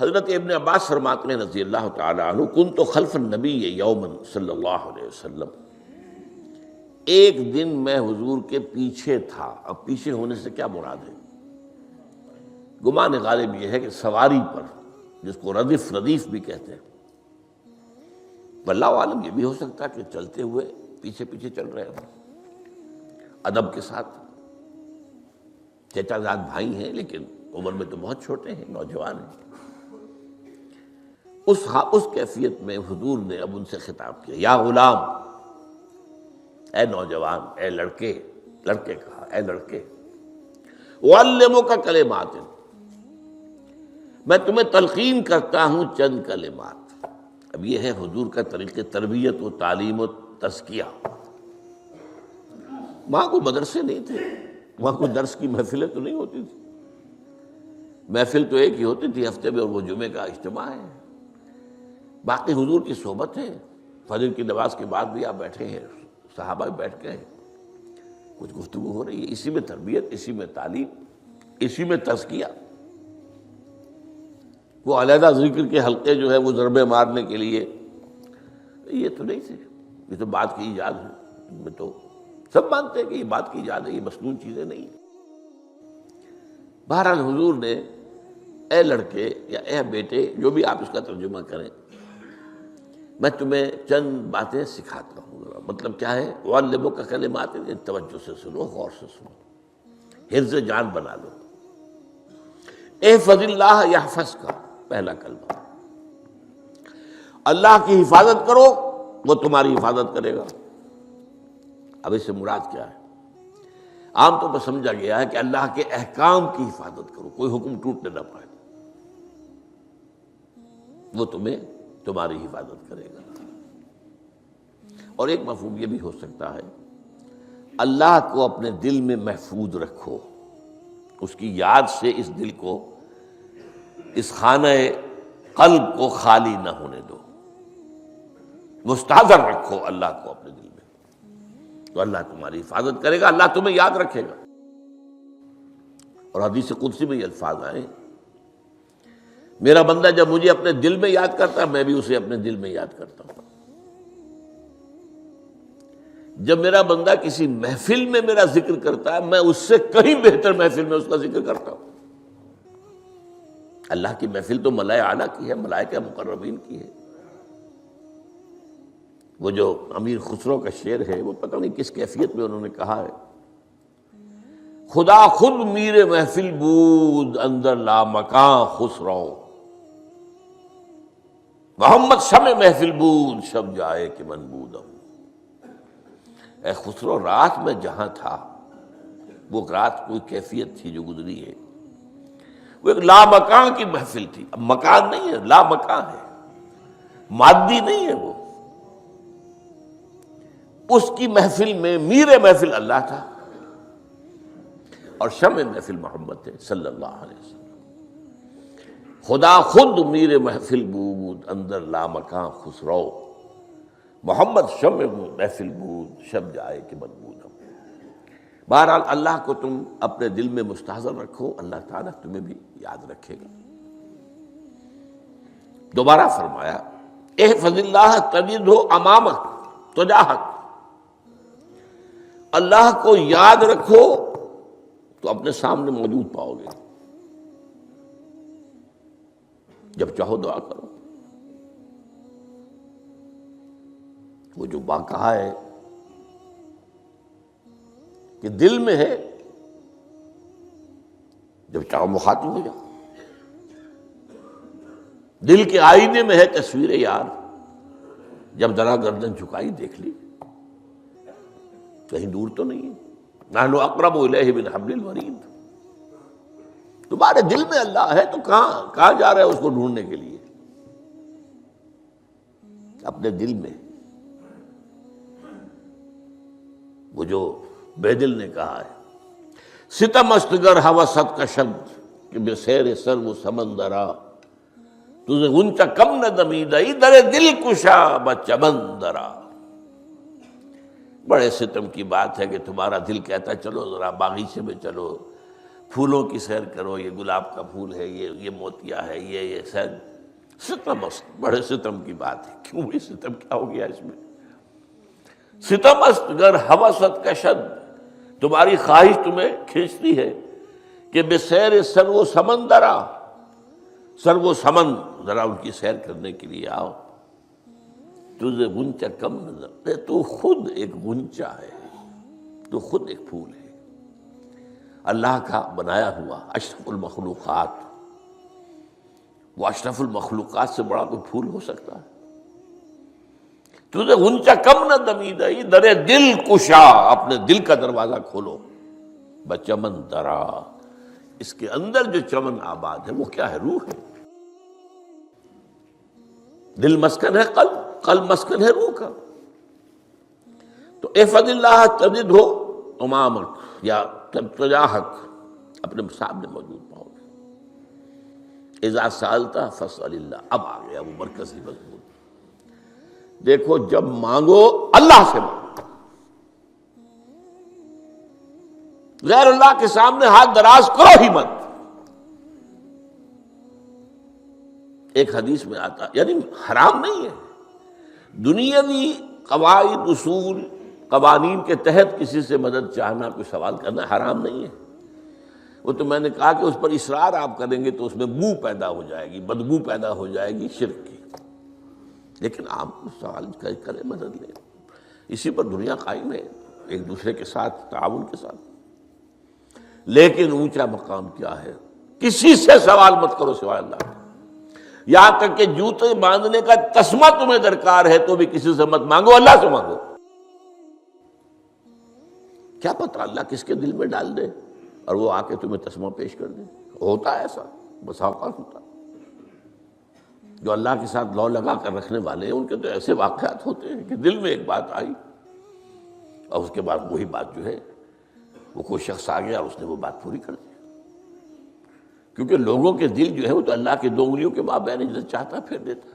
حضرت ابن عباس فرماتے ہیں رضی اللہ تعالی عنہ، کنت خلف النبی یوما صلی اللہ علیہ وسلم، ایک دن میں حضور کے پیچھے تھا۔ اب پیچھے ہونے سے کیا مراد ہے؟ گمان غالب یہ ہے کہ سواری پر، جس کو ردیف بھی کہتے ہیں، واللہ عالم یہ بھی ہو سکتا کہ چلتے ہوئے پیچھے پیچھے چل رہے ہوں ادب کے ساتھ۔ چچا زاد بھائی ہیں لیکن عمر میں تو بہت چھوٹے ہیں، نوجوان ہیں۔ اس کیفیت میں حضور نے اب ان سے خطاب کیا، یا غلام، اے نوجوان، اے لڑکے کہا، اے لڑکے، اعلمک کلمات، میں تمہیں تلقین کرتا ہوں چند کلمات۔ اب یہ ہے حضور کا طریقہ تربیت و تعلیم و تزکیہ۔ وہاں کوئی مدرسے نہیں تھے، وہاں کوئی درس کی محفلیں تو نہیں ہوتی تھی، محفل تو ایک ہی ہوتی تھی ہفتے میں، اور وہ جمعے کا اجتماع ہے۔ باقی حضور کی صحبت ہے، فجر کی نماز کے بعد بھی آپ بیٹھے ہیں، صحابہ بھی بیٹھ گئے ہیں، کچھ گفتگو ہو رہی ہے، اسی میں تربیت، اسی میں تعلیم، اسی میں تزکیہ۔ وہ علیحدہ ذکر کے حلقے جو ہے وہ ضربے مارنے کے لیے یہ تو نہیں تھے، یہ تو بات کی ایجاد ہے، میں تو سب مانتے ہیں کہ یہ بات کی ایجاد ہے، یہ مصنوع چیزیں نہیں ہیں۔ بہرحال حضور نے اے لڑکے یا اے بیٹے، جو بھی آپ اس کا ترجمہ کریں، میں تمہیں چند باتیں سکھاتا ہوں۔ مطلب کیا ہے؟ وَعَلِّمُكَ كَلِمَاتٍ، توجہ سے سنو، غور سے سنو، حفظ جان بنا لو۔ احفظ اللہ یحفظک، پہلا کلمہ، اللہ کی حفاظت کرو وہ تمہاری حفاظت کرے گا۔ اب اس سے مراد کیا ہے؟ عام طور پر سمجھا گیا ہے کہ اللہ کے احکام کی حفاظت کرو، کوئی حکم ٹوٹنے نہ پائے، وہ تمہاری حفاظت کرے گا۔ اور ایک مفہوم یہ بھی ہو سکتا ہے، اللہ کو اپنے دل میں محفوظ رکھو، اس کی یاد سے اس دل کو، اس خانہ قلب کو خالی نہ ہونے دو، مستحضر رکھو اللہ کو اپنے دل میں، تو اللہ تمہاری حفاظت کرے گا، اللہ تمہیں یاد رکھے گا۔ اور حدیث قدسی میں یہ الفاظ آئے، میرا بندہ جب مجھے اپنے دل میں یاد کرتا ہے، میں بھی اسے اپنے دل میں یاد کرتا ہوں۔ جب میرا بندہ کسی محفل میں میرا ذکر کرتا ہے، میں اس سے کہیں بہتر محفل میں اس کا ذکر کرتا ہوں۔ اللہ کی محفل تو ملائے اعلیٰ کی ہے، ملائکہ مقربین کی ہے۔ وہ جو امیر خسرو کا شعر ہے، وہ پتہ نہیں کس کیفیت میں انہوں نے کہا ہے، خدا خود میر محفل بود اندر لامکاں خسرو، محمد شمع محفل بود شب جائے کہ من بودم۔ اے خسرو، رات میں جہاں تھا، وہ رات کوئی کیفیت تھی جو گزری ہے، وہ ایک لامکان کی محفل تھی۔ اب مکان نہیں ہے، لامکان ہے، مادی نہیں ہے وہ۔ اس کی محفل میں میر محفل اللہ تھا اور شمع محفل محمد تھے صلی اللہ علیہ وسلم۔ خدا خود میر محفل بود اندر لامکان خسرو، محمد شمع محفل بود شب جائے کہ من بودم۔ بہرحال اللہ کو تم اپنے دل میں مستحضر رکھو، اللہ تعالیٰ تمہیں بھی یاد رکھے گا۔ دوبارہ فرمایا، احفظ اللہ تجدہ امامک تجاہک، اللہ کو یاد رکھو تو اپنے سامنے موجود پاؤ گے، جب چاہو دعا کرو۔ وہ جو واقعہ ہے کہ دل میں ہے، جب چاہو مخاطب ہو جاؤ۔ دل کے آئینے میں ہے تصویر یار، جب ذرا گردن جھکائی دیکھ لی، کہیں دور تو نہیں ہے۔ نحن اقرب الیہ من حبل الورید، تمہارے دل میں اللہ ہے تو کہاں جا رہے ہو اس کو ڈھونڈنے کے لیے؟ اپنے دل میں۔ وہ جو بے دل نے کہا ہے، ستم استگر ہوست کا شد کہ بے سیر سر وہ سمندرا، تجھے غنچہ کم نہ دمیدئی در دل کشا بچمندرا۔ بڑے ستم کی بات ہے کہ تمہارا دل کہتا ہے چلو ذرا باغیچے میں چلو، پھولوں کی سیر کرو، یہ گلاب کا پھول ہے، یہ موتیا ہے، یہ سیر، ستم، بڑے ستم کی بات ہے، کیوں یہ ستم کیا ہو گیا اس میں؟ ستم است گر ہوست کشد، تمہاری خواہش تمہیں کھینچتی ہے کہ بے سیر سر و سمندرا، سر و سمن، ذرا ان کی سیر کرنے کے لیے آؤ، تجھے غنچہ کم نظر، تو خود ایک غنچہ ہے، تو خود ایک پھول ہے، اللہ کا بنایا ہوا اشرف المخلوقات۔ وہ اشرف المخلوقات سے بڑا کوئی پھول ہو سکتا ہے؟ تجھے غنچہ کم نہ دمیدہ، در دل کشا، اپنے دل کا دروازہ کھولو، بچمن درا، اس کے اندر جو چمن آباد ہے وہ کیا ہے؟ روح ہے۔ دل مسکن ہے قلب، قلب مسکن ہے روح کا۔ تو احفظ اللہ تجد ہو امامک، یا تجاہک، اپنے سامنے موجود پاؤ گے۔ اذا سالت فاسأل اللہ، اب آ گیا وہ مرکزی مضمون۔ دیکھو جب مانگو اللہ سے مانگو، غیر اللہ کے سامنے ہاتھ دراز کرو ہی مت۔ ایک حدیث میں آتا، یعنی حرام نہیں ہے، دنیاوی قواعد، اصول، قوانین کے تحت کسی سے مدد چاہنا، کوئی سوال کرنا حرام نہیں ہے۔ وہ تو میں نے کہا کہ اس پر اصرار آپ کریں گے تو اس میں بو پیدا ہو جائے گی، بدبو پیدا ہو جائے گی شرک کی، لیکن آپ سوال کریں، مدد لیں، اسی پر دنیا قائم ہے، ایک دوسرے کے ساتھ تعاون کے ساتھ۔ لیکن اونچا مقام کیا ہے؟ کسی سے سوال مت کرو سوائے اللہ کے، یہاں تک کہ جوتے باندھنے کا تسمہ تمہیں درکار ہے تو بھی کسی سے مت مانگو، اللہ سے مانگو۔ کیا پتہ اللہ کس کے دل میں ڈال دے اور وہ آ کے تمہیں تسمہ پیش کر دے، ہوتا ہے ایسا، بسا اوقات ہوتا ہے۔ جو اللہ کے ساتھ لو لگا کر رکھنے والے ہیں ان کے تو ایسے واقعات ہوتے ہیں کہ دل میں ایک بات آئی اور اس کے بعد وہی بات جو ہے وہ کوئی شخص آ گیا اور اس نے وہ بات پوری کر دی، کیونکہ لوگوں کے دل جو ہے وہ تو اللہ کے دو انگلیوں کے مابین جسے چاہتا پھیر دیتا۔